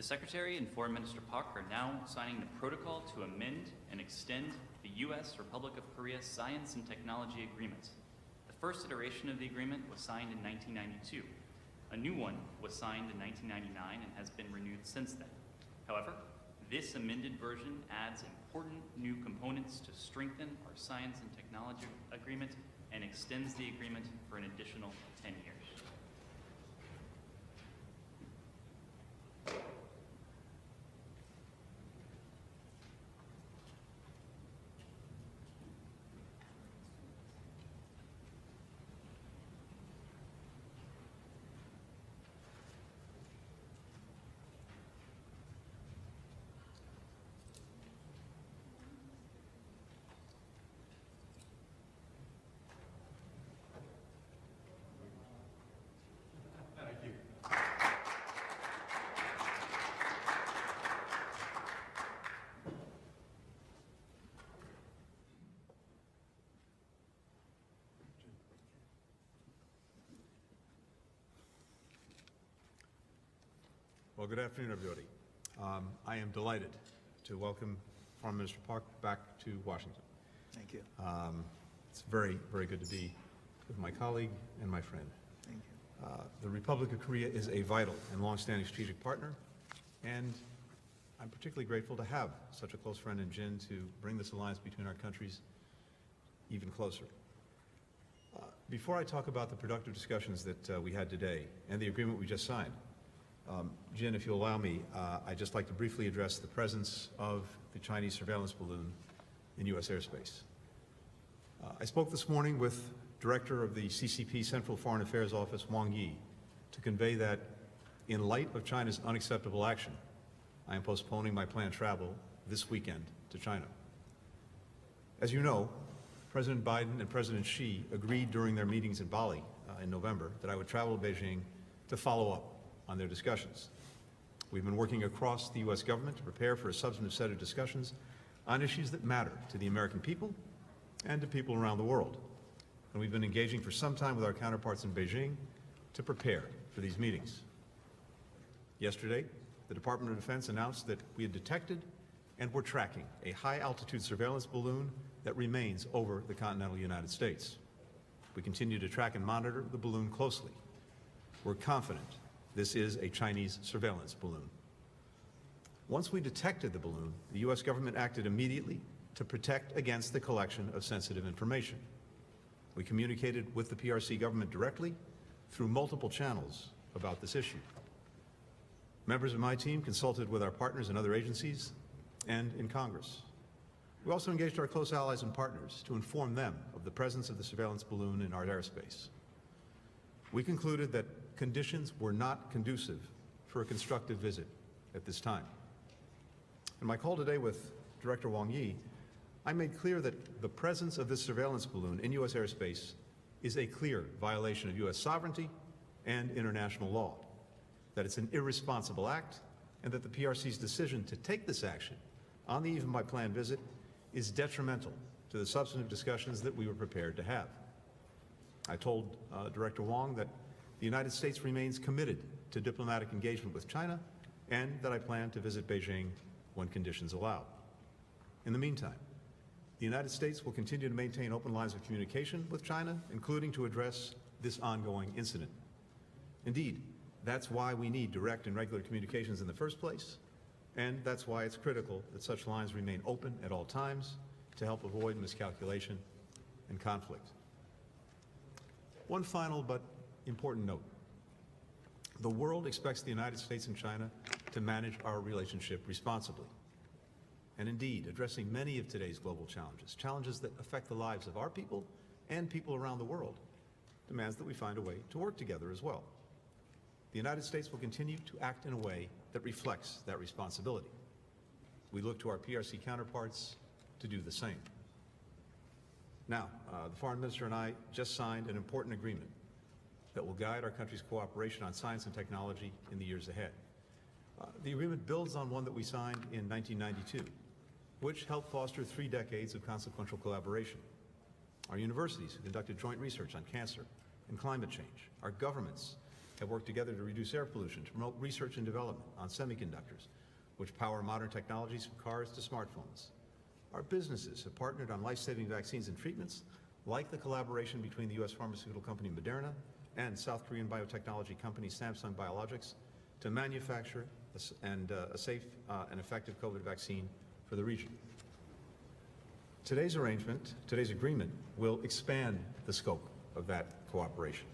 Secretary and Foreign Minister Pak are now signing the protocol to amend and extend the U.S. Republic of Korea Science and Technology Agreement. The first iteration of the agreement was signed in 1992. A new one was signed in 1999 and has been renewed since then. However, this amended version adds important new components to strengthen our science and technology agreement and extends the agreement for an additional 10 years. Well, good afternoon, everybody. I am delighted to welcome Foreign Minister Pak back to Washington. Thank you. It's very, very good to be with my colleague and my friend. Thank you. The Republic of Korea is a vital and long-standing strategic partner, and I'm particularly grateful to have such a close friend in Jin to bring this alliance between our countries even closer. Before I talk about the productive discussions that we had today and the agreement we just signed, Jin, if you'll allow me, I'd just like to briefly address the presence of the Chinese surveillance balloon in U.S. airspace. I spoke this morning with Director of the CCP Central Foreign Affairs Office, Wang Yi, to convey that in light of China's unacceptable action, I am postponing my planned travel this weekend to China. As you know, President Biden and President Xi agreed during their meetings in Bali in November that I would travel to Beijing to follow up on their discussions. We've been working across the U.S. government to prepare for a substantive set of discussions on issues that matter to the American people and to people around the world. And we've been engaging for some time with our counterparts in Beijing to prepare for these meetings. Yesterday, the Department of Defense announced that we had detected and were tracking a high-altitude surveillance balloon that remains over the continental United States. We continue to track and monitor the balloon closely. We're confident this is a Chinese surveillance balloon. Once we detected the balloon, the U.S. government acted immediately to protect against the collection of sensitive information. We communicated with the PRC government directly through multiple channels about this issue. Members of my team consulted with our partners in other agencies and in Congress. We also engaged our close allies and partners to inform them of the presence of the surveillance balloon in our airspace. We concluded that conditions were not conducive for a constructive visit at this time. In my call today with Director Wang Yi, I made clear that the presence of this surveillance balloon in U.S. airspace is a clear violation of U.S. sovereignty and international law, that it's an irresponsible act, and that the PRC's decision to take this action on the eve of my planned visit is detrimental to the substantive discussions that we were prepared to have. I told Director Wang that the United States remains committed to diplomatic engagement with China and that I plan to visit Beijing when conditions allow. In the meantime, the United States will continue to maintain open lines of communication with China, including to address this ongoing incident. Indeed, that's why we need direct and regular communications in the first place, and that's why it's critical that such lines remain open at all times to help avoid miscalculation and conflict. One final but important note. The world expects the United States and China to manage our relationship responsibly. And indeed, addressing many of today's global challenges, challenges that affect the lives of our people and people around the world, demands that we find a way to work together as well. The United States will continue to act in a way that reflects that responsibility. We look to our PRC counterparts to do the same. Now, the Foreign Minister and I just signed an important agreement that will guide our country's cooperation on science and technology in the years ahead. The agreement builds on one that we signed in 1992, which helped foster 3 decades of consequential collaboration. Our universities conducted joint research on cancer and climate change. Our governments have worked together to reduce air pollution, to promote research and development on semiconductors, which power modern technologies from cars to smartphones. Our businesses have partnered on life-saving vaccines and treatments, like the collaboration between the U.S. pharmaceutical company Moderna and South Korean biotechnology company Samsung Biologics to manufacture a safe and effective COVID vaccine for the region. Today's agreement, will expand the scope of that cooperation,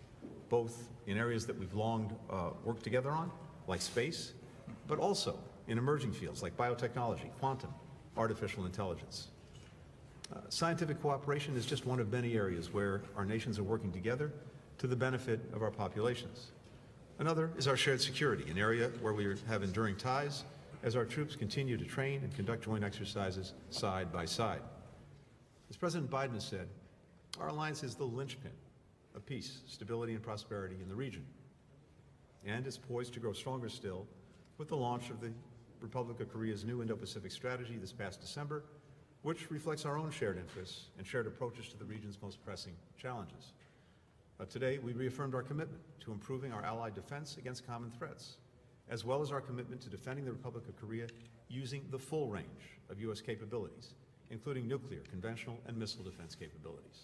both in areas that we've long worked together on, like space, but also in emerging fields like biotechnology, quantum, artificial intelligence. Scientific cooperation is just one of many areas where our nations are working together to the benefit of our populations. Another is our shared security, an area where we have enduring ties as our troops continue to train and conduct joint exercises side by side. As President Biden has said, our alliance is the linchpin of peace, stability, and prosperity in the region, and is poised to grow stronger still with the launch of the Republic of Korea's new Indo-Pacific strategy this past December, which reflects our own shared interests and shared approaches to the region's most pressing challenges. Today, we reaffirmed our commitment to improving our allied defense against common threats, as well as our commitment to defending the Republic of Korea using the full range of U.S. capabilities, including nuclear, conventional, and missile defense capabilities.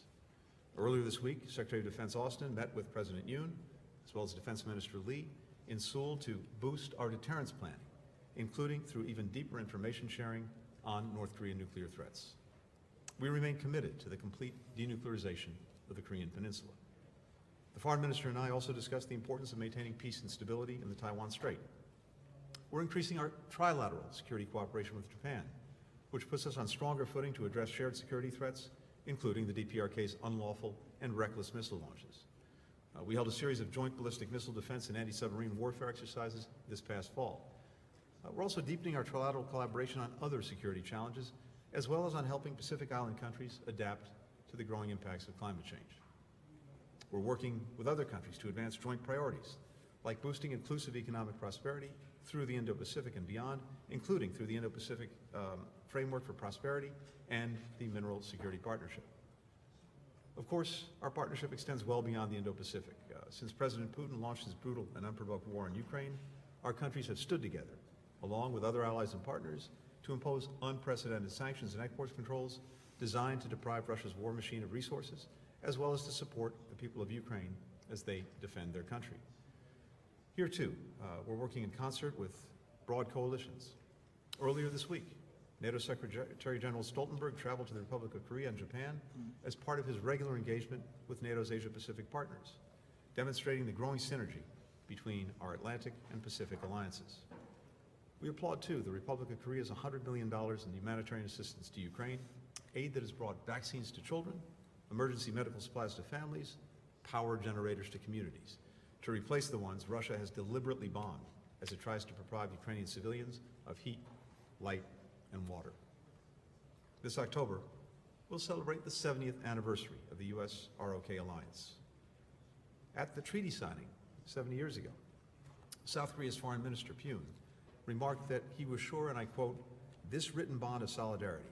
Earlier this week, Secretary of Defense Austin met with President Yoon, as well as Defense Minister Lee, in Seoul to boost our deterrence planning, including through even deeper information sharing on North Korean nuclear threats. We remain committed to the complete denuclearization of the Korean Peninsula. The Foreign Minister and I also discussed the importance of maintaining peace and stability in the Taiwan Strait. We're increasing our trilateral security cooperation with Japan, which puts us on stronger footing to address shared security threats, including the DPRK's unlawful and reckless missile launches. We held a series of joint ballistic missile defense and anti-submarine warfare exercises this past fall. We're also deepening our trilateral collaboration on other security challenges, as well as on helping Pacific Island countries adapt to the growing impacts of climate change. We're working with other countries to advance joint priorities, like boosting inclusive economic prosperity through the Indo-Pacific and beyond, including through the Indo-Pacific Framework for Prosperity and the Mineral Security Partnership. Of course, our partnership extends well beyond the Indo-Pacific. Since President Putin launched his brutal and unprovoked war in Ukraine, our countries have stood together, along with other allies and partners, to impose unprecedented sanctions and export controls designed to deprive Russia's war machine of resources, as well as to support the people of Ukraine as they defend their country. Here, too, we're working in concert with broad coalitions. Earlier this week, NATO Secretary General Stoltenberg traveled to the Republic of Korea and Japan as part of his regular engagement with NATO's Asia-Pacific partners, demonstrating the growing synergy between our Atlantic and Pacific alliances. We applaud, too, the Republic of Korea's $100 million in humanitarian assistance to Ukraine, aid that has brought vaccines to children, emergency medical supplies to families, power generators to communities, to replace the ones Russia has deliberately bombed as it tries to deprive Ukrainian civilians of heat, light, and water. This October, we'll celebrate the 70th anniversary of the U.S.-ROK alliance. At the treaty signing 70 years ago, South Korea's Foreign Minister Yoon remarked that he was sure, and I quote, "This written bond of solidarity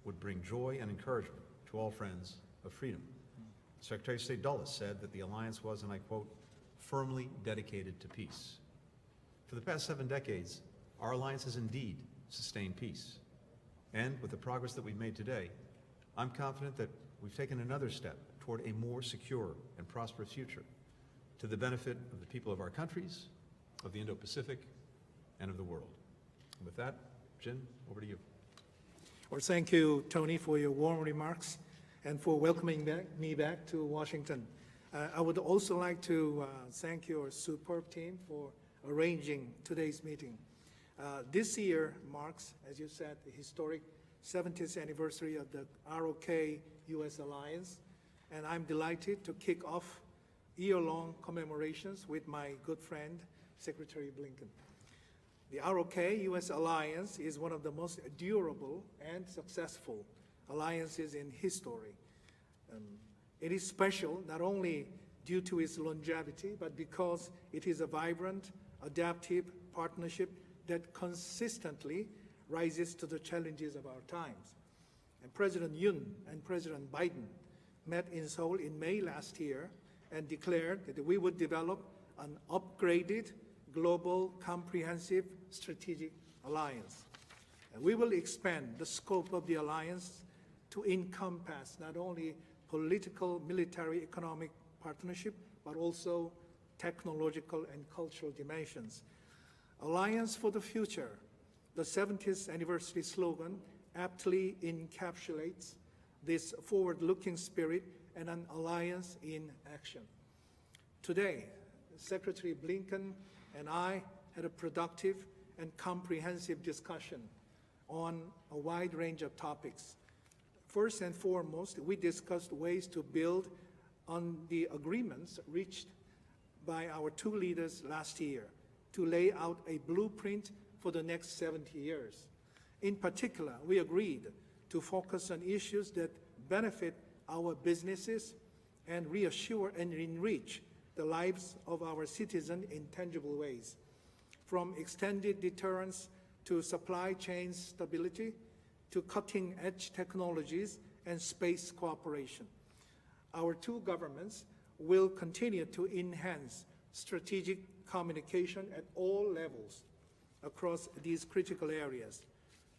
would bring joy and encouragement to all friends of freedom." Secretary of State Dulles said that the alliance was, and I quote, "firmly dedicated to peace." For the past 7 decades, our alliance has indeed sustained peace. And with the progress that we've made today, I'm confident that we've taken another step toward a more secure and prosperous future to the benefit of the people of our countries, of the Indo-Pacific, and of the world. And with that, Jin, over to you. Well, thank you, Tony, for your warm remarks and for welcoming me back to Washington. I would also like to thank your superb team for arranging today's meeting. This year marks, as you said, the historic 70th anniversary of the ROK-US alliance, and I'm delighted to kick off year-long commemorations with my good friend, Secretary Blinken. The ROK-US alliance is one of the most durable and successful alliances in history. It is special not only due to its longevity, but because it is a vibrant, adaptive partnership that consistently rises to the challenges of our times. And President Yoon and President Biden met in Seoul in May last year and declared that we would develop an upgraded global comprehensive strategic alliance. And we will expand the scope of the alliance to encompass not only political, military, economic partnership, but also technological and cultural dimensions. Alliance for the Future, the 70th anniversary slogan, aptly encapsulates this forward-looking spirit and an alliance in action. Today, Secretary Blinken and I had a productive and comprehensive discussion on a wide range of topics. First and foremost, we discussed ways to build on the agreements reached by our two leaders last year to lay out a blueprint for the next 70 years. In particular, we agreed to focus on issues that benefit our businesses and reassure and enrich the lives of our citizens in tangible ways, from extended deterrence to supply chain stability to cutting-edge technologies and space cooperation. Our two governments will continue to enhance strategic communication at all levels across these critical areas.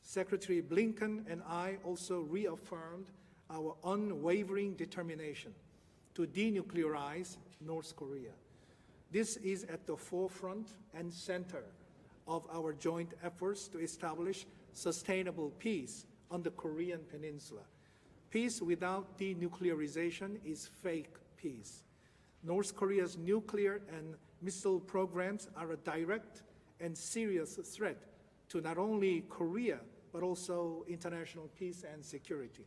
Secretary Blinken and I also reaffirmed our unwavering determination to denuclearize North Korea. This is at the forefront and center of our joint efforts to establish sustainable peace on the Korean Peninsula. Peace without denuclearization is fake peace. North Korea's nuclear and missile programs are a direct and serious threat to not only Korea, but also international peace and security.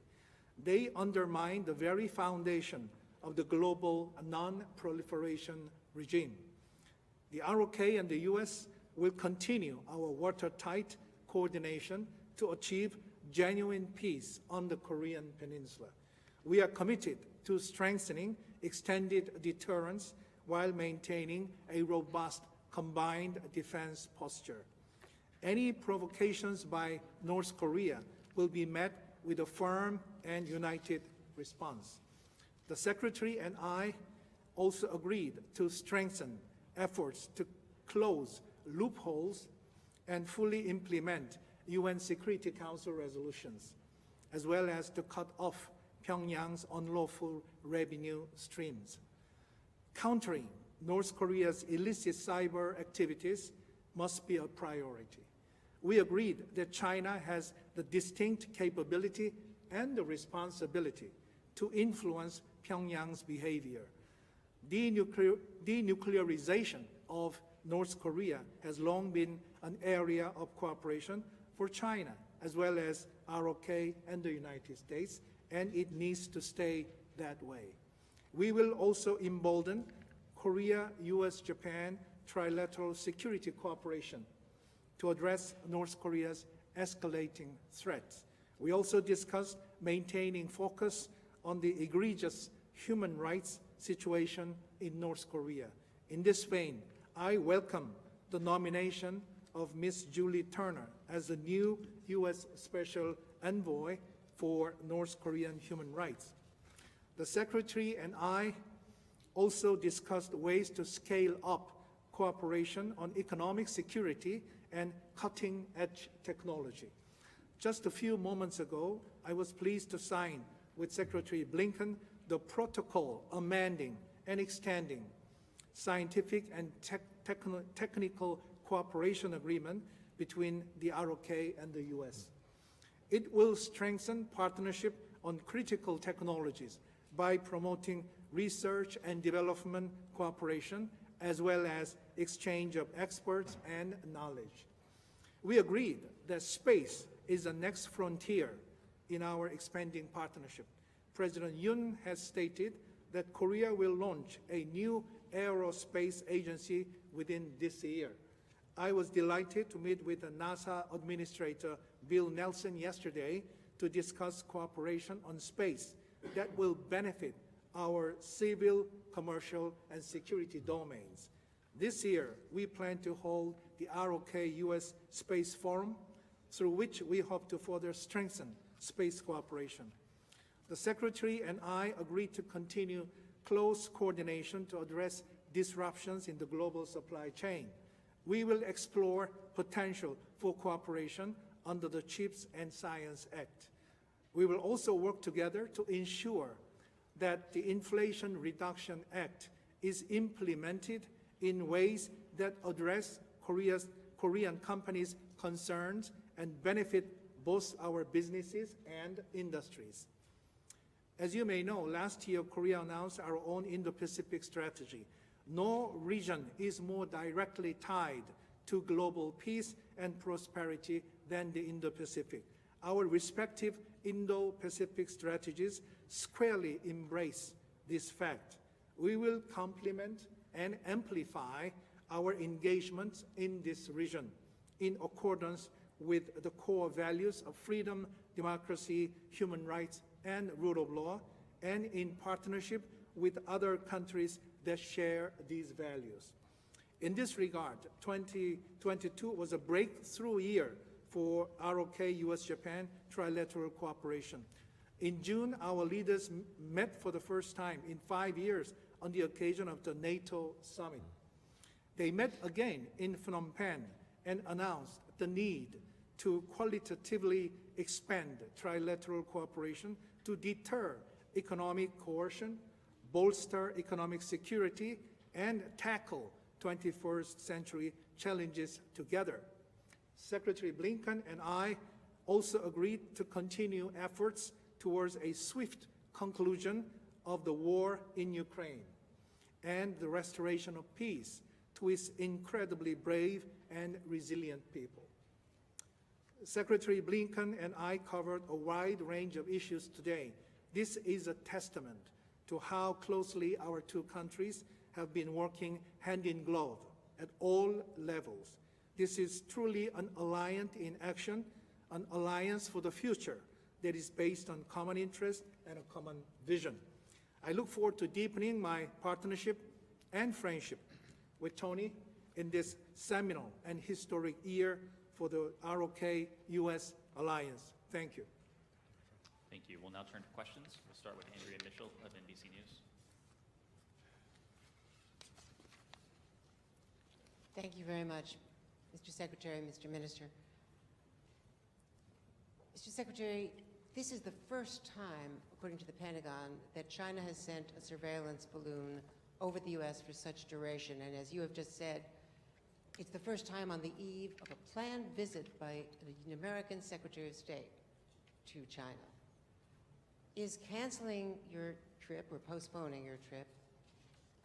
They undermine the very foundation of the global non-proliferation regime. The ROK and the U.S. will continue our watertight coordination to achieve genuine peace on the Korean Peninsula. We are committed to strengthening extended deterrence while maintaining a robust combined defense posture. Any provocations by North Korea will be met with a firm and united response. The Secretary and I also agreed to strengthen efforts to close loopholes and fully implement UN Security Council resolutions, as well as to cut off Pyongyang's unlawful revenue streams. Countering North Korea's illicit cyber activities must be a priority. We agreed that China has the distinct capability and the responsibility to influence Pyongyang's behavior. Denuclearization of North Korea has long been an area of cooperation for China, as well as ROK and the United States, and it needs to stay that way. We will also embolden Korea, US, Japan trilateral security cooperation to address North Korea's escalating threats. We also discussed maintaining focus on the egregious human rights situation in North Korea. In this vein, I welcome the nomination of Ms. Julie Turner as the new U.S. Special Envoy for North Korean human rights. The Secretary and I also discussed ways to scale up cooperation on economic security and cutting-edge technology. Just a few moments ago, I was pleased to sign with Secretary Blinken the protocol amending and extending scientific and technical cooperation agreement between the ROK and the U.S. It will strengthen partnership on critical technologies by promoting research and development cooperation, as well as exchange of experts and knowledge. We agreed that space is the next frontier in our expanding partnership. President Yoon has stated that Korea will launch a new aerospace agency within this year. I was delighted to meet with the NASA Administrator Bill Nelson yesterday to discuss cooperation on space that will benefit our civil, commercial, and security domains. This year, we plan to hold the ROK-US Space Forum, through which we hope to further strengthen space cooperation. The Secretary and I agreed to continue close coordination to address disruptions in the global supply chain. We will explore potential for cooperation under the CHIPS and Science Act. We will also work together to ensure that the Inflation Reduction Act is implemented in ways that address Korean companies' concerns and benefit both our businesses and industries. As you may know, last year Korea announced our own Indo-Pacific strategy. No region is more directly tied to global peace and prosperity than the Indo-Pacific. Our respective Indo-Pacific strategies squarely embrace this fact. We will complement and amplify our engagement in this region in accordance with the core values of freedom, democracy, human rights, and rule of law, and in partnership with other countries that share these values. In this regard, 2022 was a breakthrough year for ROK U.S.-Japan trilateral cooperation. In June, our leaders met for the first time in 5 years on the occasion of the NATO summit. They met again in Phnom Penh and announced the need to qualitatively expand trilateral cooperation to deter economic coercion, bolster economic security, and tackle 21st century challenges together. Secretary Blinken and I also agreed to continue efforts towards a swift conclusion of the war in Ukraine and the restoration of peace to its incredibly brave and resilient people. Secretary Blinken and I covered a wide range of issues today. This is a testament to how closely our two countries have been working hand in glove at all levels. This is truly an alliance in action, an alliance for the future that is based on common interest and a common vision. I look forward to deepening my partnership and friendship with Tony in this seminal and historic year for the ROK-U.S. alliance. Thank you. Thank you. We'll now turn to questions. We'll start with Andrea Mitchell of NBC News. Thank you very much, Mr. Secretary, Mr. Minister. Mr. Secretary, this is the first time, according to the Pentagon, that China has sent a surveillance balloon over the U.S. for such duration. And as you have just said, it's the first time on the eve of a planned visit by an American Secretary of State to China. Is canceling your trip or postponing your trip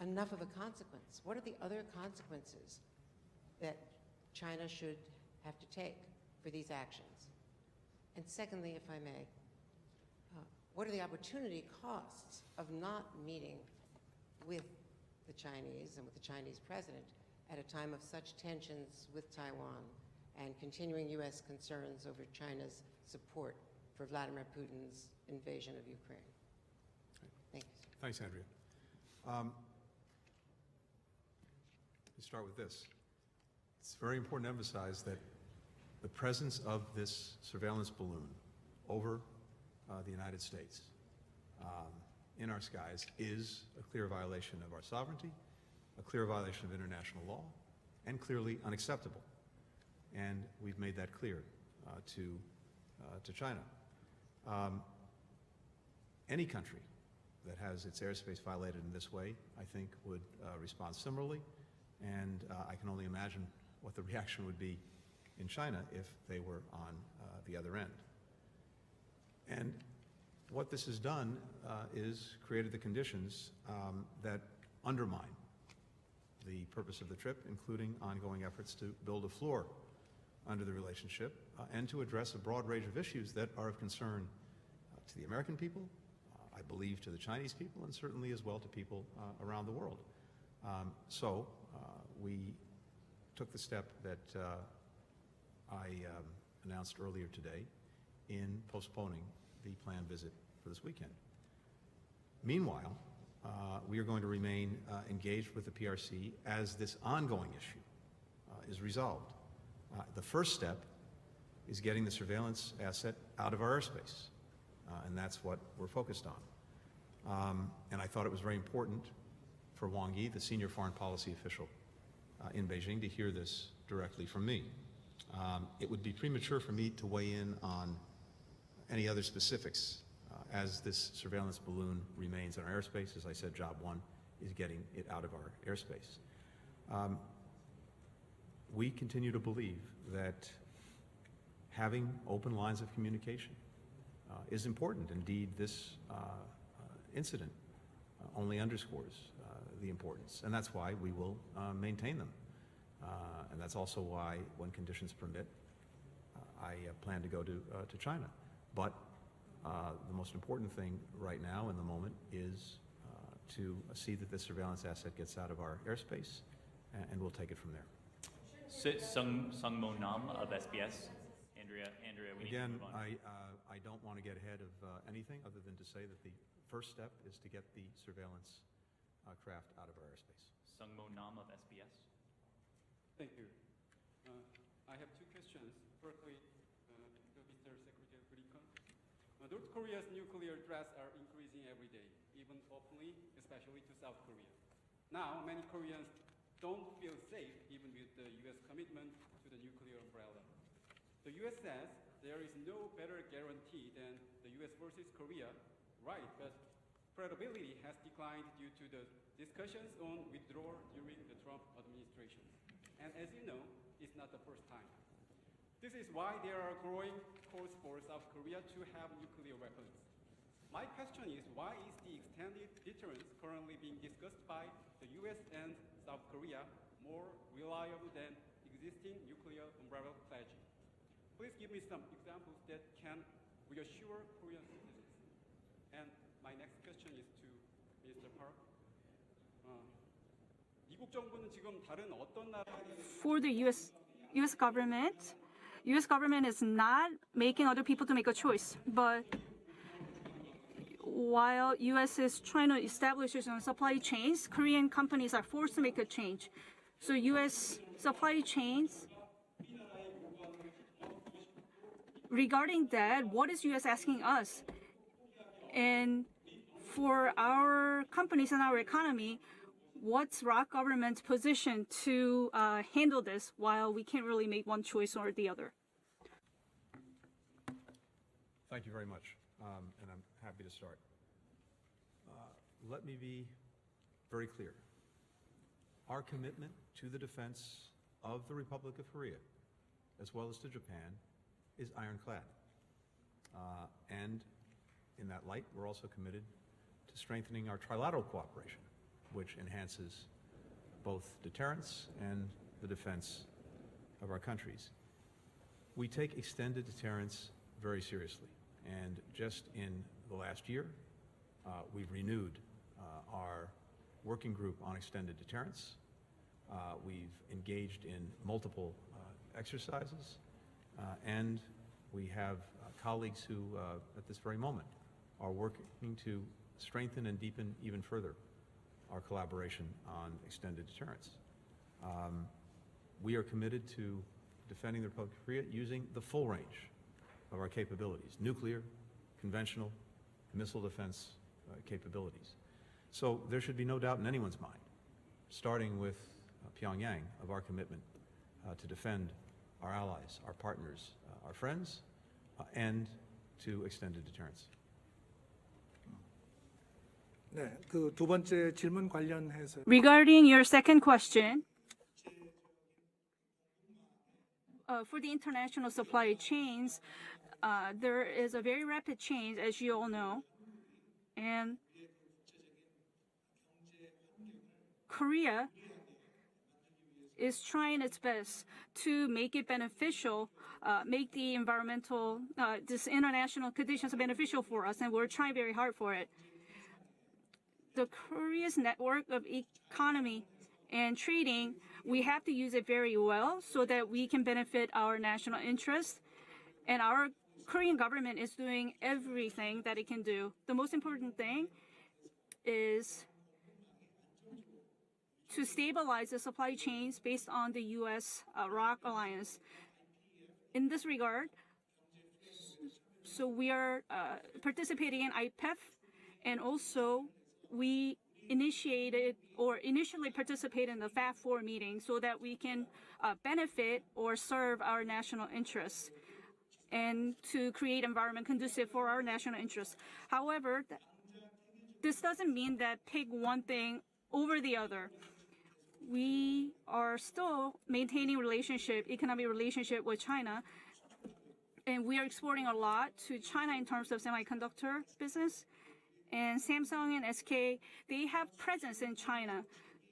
enough of a consequence? What are the other consequences that China should have to take for these actions? And secondly, if I may, what are the opportunity costs of not meeting with the Chinese and with the Chinese president at a time of such tensions with Taiwan and continuing U.S. concerns over China's support for Vladimir Putin's invasion of Ukraine? Thank you, sir. Thanks, Andrea. Let's start with this. It's very important to emphasize that the presence of this surveillance balloon over the United States in our skies is a clear violation of our sovereignty, a clear violation of international law, and clearly unacceptable. And we've made that clear to China. Any country that has its airspace violated in this way, I think, would respond similarly, and I can only imagine what the reaction would be in China if they were on the other end. And what this has done is created the conditions that undermine the purpose of the trip, including ongoing efforts to build a floor under the relationship and to address a broad range of issues that are of concern to the American people, I believe to the Chinese people, and certainly as well to people around the world. So we took the step that I announced earlier today in postponing the planned visit for this weekend. Meanwhile, we are going to remain engaged with the PRC as this ongoing issue is resolved. The first step is getting the surveillance asset out of our airspace, and that's what we're focused on. And I thought it was very important for Wang Yi, the senior foreign policy official in Beijing, to hear this directly from me. It would be premature for me to weigh in on any other specifics as this surveillance balloon remains in our airspace. As I said, job one is getting it out of our airspace. We continue to believe that having open lines of communication is important. Indeed, this incident only underscores the importance, and that's why we will maintain them. And that's also why, when conditions permit, I plan to go to China. But the most important thing right now in the moment is to see that this surveillance asset gets out of our airspace, and we'll take it from there. Sung Mo Nam of SBS. Andrea, we need to Again, move on. I don't want to get ahead of anything other than to say that the first step is to get the surveillance craft out of our airspace. Sung Mo Nam of SBS. Thank you. I have two questions. Firstly, to Mr. Secretary Blinken. North Korea's nuclear threats are increasing every day, even openly, especially to South Korea. Now, many Koreans don't feel safe even with the U.S. commitment to the nuclear umbrella. The U.S. says there is no better guarantee than the U.S. versus Korea, right? But credibility has declined due to the discussions on withdrawal during the Trump administration. And as you know, it's not the first time. This is why there are growing calls for South Korea to have nuclear weapons. My question is, why is the extended deterrence currently being discussed by the U.S. and South Korea more reliable than existing nuclear umbrella pledging? Please give me some examples that can reassure Korean citizens. And my next question is to Mr. Park. 미국 정부는 지금 다른 어떤 나라 For the U.S. government is not making other people to make a choice, but while U.S. is trying to establish its own supply chains, Korean companies are forced to make a change. So U.S. supply chains, regarding that, what is U.S. asking us? And for our companies and our economy, what's ROC government's position to handle this while we can't really make one choice or the other? Thank you very much, and I'm happy to start. Let me be very clear. Our commitment to the defense of the Republic of Korea, as well as to Japan, is ironclad. And in that light, we're also committed to strengthening our trilateral cooperation, which enhances both deterrence and the defense of our countries. We take extended deterrence very seriously, and just in the last year, we've renewed our working group on extended deterrence. We've engaged in multiple exercises, and we have colleagues who, at this very moment, are working to strengthen and deepen even further our collaboration on extended deterrence. We are committed to defending the Republic of Korea using the full range of our capabilities, nuclear, conventional, missile defense capabilities. So there should be no doubt in anyone's mind, starting with Pyongyang, of our commitment to defend our allies, our partners, our friends, and to extended deterrence. 네, 그 두 번째 질문 관련해서 Regarding your second question, for the international supply chains, there is a very rapid change, as you all know, and Korea is trying its best to make it beneficial, make the environmental, this international conditions beneficial for us, and we're trying very hard for it. The Korea's network of economy and trading, we have to use it very well so that we can benefit our national interest. And our Korean government is doing everything that it can do. The most important thing is to stabilize the supply chains based on the U.S. ROC alliance. In this regard, so we are participating in IPEF, and also we initiated or initially participate in the FAB4 meeting so that we can benefit or serve our national interests and to create environment conducive for our national interests. However, this doesn't mean that pick one thing over the other. We are still maintaining economic relationship with China, and we are exporting a lot to China in terms of semiconductor business. And Samsung and SK, they have presence in China.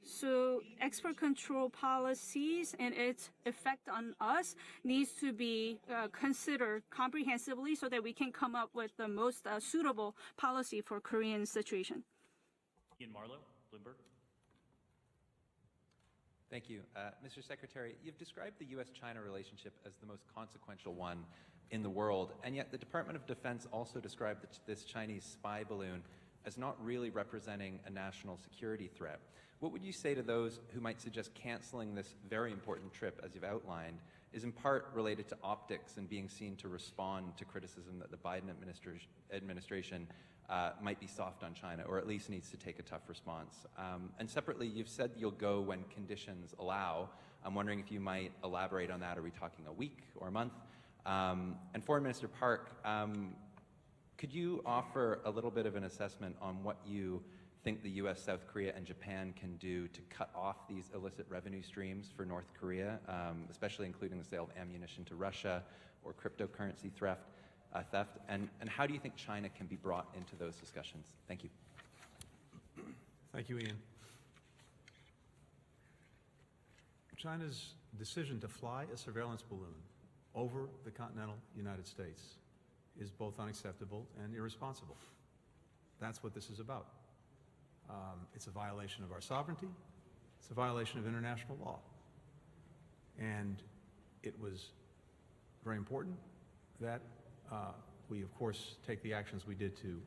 So export control policies and its effect on us needs to be considered comprehensively so that we can come up with the most suitable policy for Korean situation. Ian Marlowe, Bloomberg. Thank you. Mr. Secretary, you've described the U.S.-China relationship as the most consequential one in the world, and yet the Department of Defense also described this Chinese spy balloon as not really representing a national security threat. What would you say to those who might suggest canceling this very important trip, as you've outlined, is in part related to optics and being seen to respond to criticism that the Biden administration might be soft on China, or at least needs to take a tough response? And separately, you've said you'll go when conditions allow. I'm wondering if you might elaborate on that. Are we talking a week or a month? And Foreign Minister Park, could you offer a little bit of an assessment on what you think the U.S., South Korea, and Japan can do to cut off these illicit revenue streams for North Korea, especially including the sale of ammunition to Russia or cryptocurrency theft? And how do you think China can be brought into those discussions? Thank you. Thank you, Ian. China's decision to fly a surveillance balloon over the continental United States is both unacceptable and irresponsible. That's what this is about. It's a violation of our sovereignty. It's a violation of international law. And it was very important that we, of course, take the actions we did to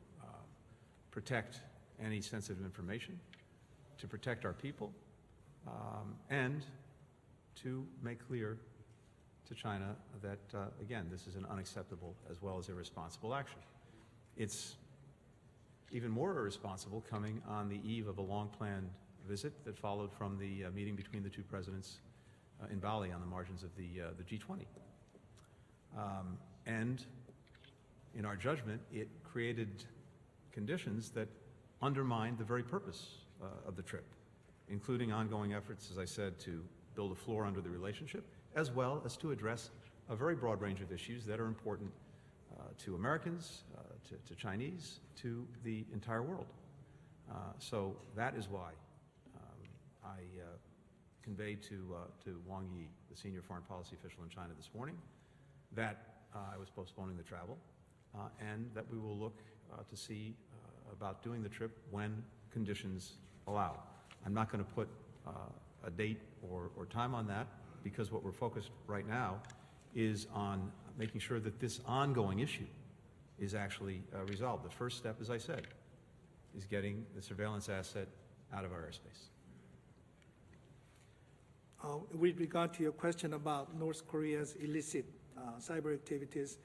protect any sensitive information, to protect our people, and to make clear to China that, again, this is an unacceptable as well as irresponsible action. It's even more irresponsible coming on the eve of a long-planned visit that followed from the meeting between the two presidents in Bali on the margins of the G20. And in our judgment, it created conditions that undermined the very purpose of the trip, including ongoing efforts, as I said, to build a floor under the relationship, as well as to address a very broad range of issues that are important to Americans, to Chinese, to the entire world. So that is why I conveyed to Wang Yi, the senior foreign policy official in China this morning, that I was postponing the travel, and that we will look to see about doing the trip when conditions allow. I'm not going to put a date or time on that, because what we're focused right now is on making sure that this ongoing issue is actually resolved. The first step, as I said, is getting the surveillance asset out of our airspace. With regard to your question about North Korea's illicit cyber activities,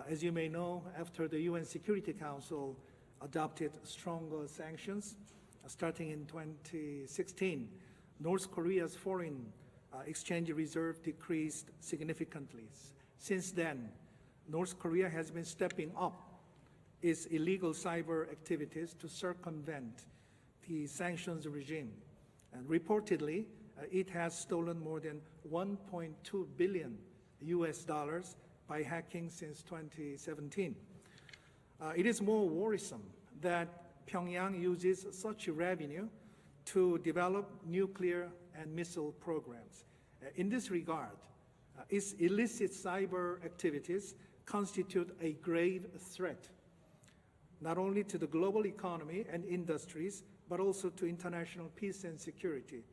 as you may know, after the UN Security Council adopted stronger sanctions, starting in 2016, North Korea's foreign exchange reserve decreased significantly. Since then, North Korea has been stepping up its illegal cyber activities to circumvent the sanctions regime. And reportedly, it has stolen more than $1.2 billion by hacking since 2017. It is more worrisome that Pyongyang uses such revenue to develop nuclear and missile programs. In this regard, its illicit cyber activities constitute a grave threat, not only to the global economy and industries, but also to international peace and security.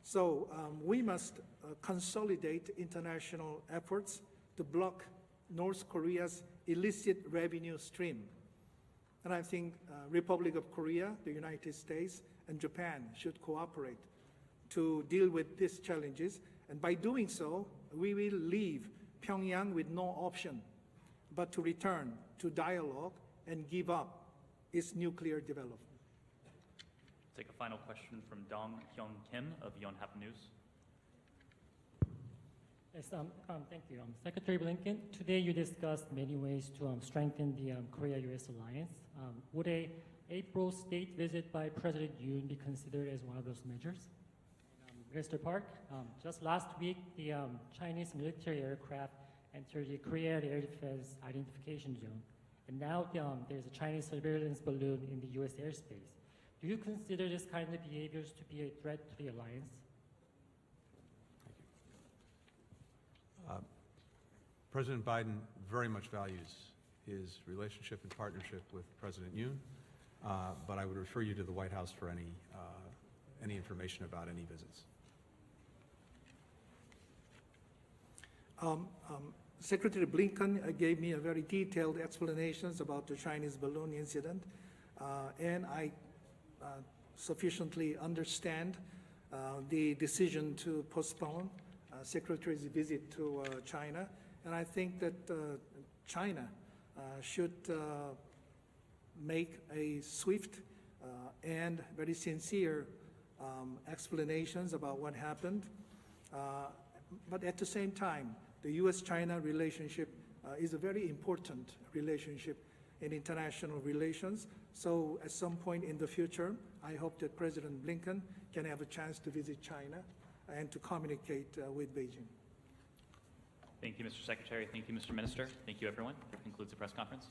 So we must consolidate international efforts to block North Korea's illicit revenue stream. And I think Republic of Korea, the United States, and Japan should cooperate to deal with these challenges. And by doing so, we will leave Pyongyang with no option but to return to dialogue and give up its nuclear development. Take a final question from Dong Hyung Kim of Yonhap News. Yes, thank you. Secretary Blinken, today you discussed many ways to strengthen the Korea-U.S. alliance. Would a April state visit by President Yoon be considered as one of those measures? Minister Park, just last week, the Chinese military aircraft entered the Korea Air Defense Identification Zone, and now there's a Chinese surveillance balloon in the U.S. airspace. Do you consider this kind of behaviors to be a threat to the alliance? President Biden very much values his relationship and partnership with President Yoon, but I would refer you to the White House for any information about any visits. Secretary Blinken gave me a very detailed explanations about the Chinese balloon incident, and I sufficiently understand the decision to postpone Secretary's visit to China, and I think that China should make a swift and very sincere explanations about what happened. But at the same time, the U.S.-China relationship is a very important relationship in international relations. So at some point in the future, I hope that President Blinken can have a chance to visit China and to communicate with Beijing. Thank you, Mr. Secretary. Thank you, Mr. Minister. Thank you, everyone. That concludes the press conference.